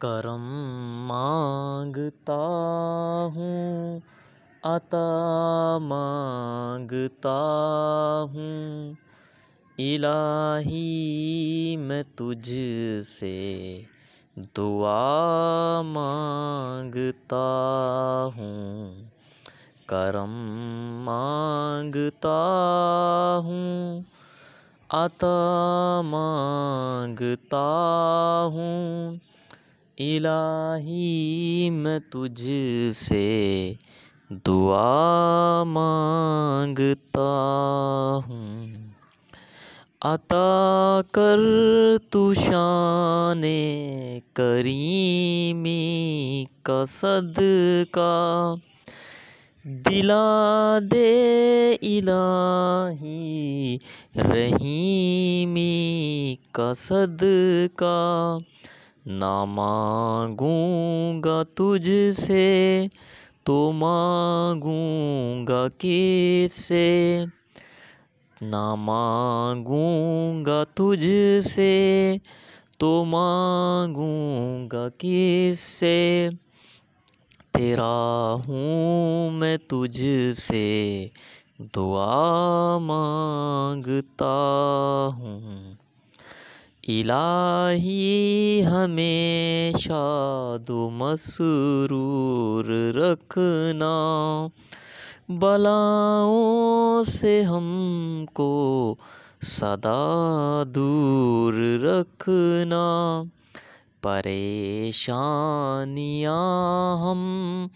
کرم مانگتا ہوں، عطا مانگتا ہوں، الہی میں تجھ سے دعا مانگتا ہوں۔ کرم مانگتا ہوں، عطا مانگتا ہوں، الہی میں تجھ سے دعا مانگتا ہوں۔ عطا کر تو شان کریمی کا صدقہ، دلا دے الہی رحیمی کا صدقہ۔ نہ مانگوں گا تجھ سے تو مانگوں گا کس سے، نہ مانگوں گا تجھ سے تو مانگوں گا کس سے۔ تیرا ہوں میں تجھ سے دعا مانگتا ہوں۔ الہی ہمیں شاد و مسرور رکھنا، بلاؤں سے ہم کو سدا دور رکھنا۔ پریشانیاں ہم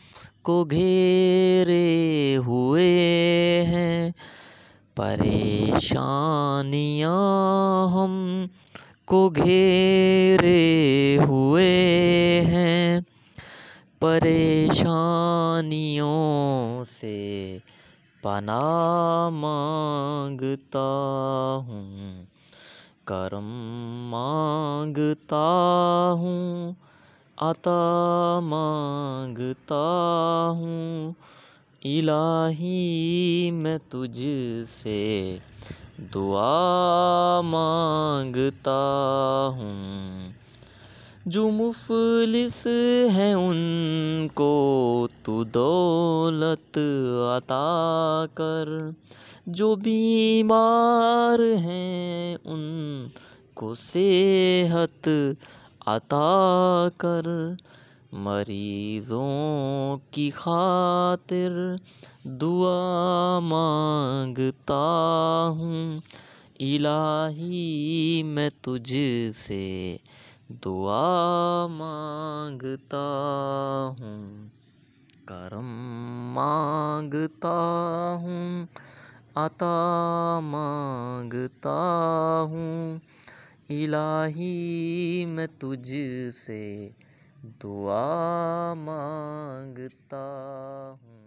کو گھیرے ہوئے ہیں، پریشانیاں ہم کو گھیرے ہوئے ہیں، پریشانیوں سے پناہ مانگتا ہوں۔ کرم مانگتا ہوں، عطا مانگتا ہوں، الہی میں تجھ سے دعا مانگتا ہوں۔ جو مفلس ہیں ان کو تو دولت عطا کر، جو بیمار ہیں ان کو صحت عطا کر۔ مریضوں کی خاطر دعا مانگتا ہوں، الہی میں تجھ سے دعا مانگتا ہوں۔ کرم مانگتا ہوں، عطا مانگتا ہوں، الہی میں تجھ سے دعا مانگتا ہوں۔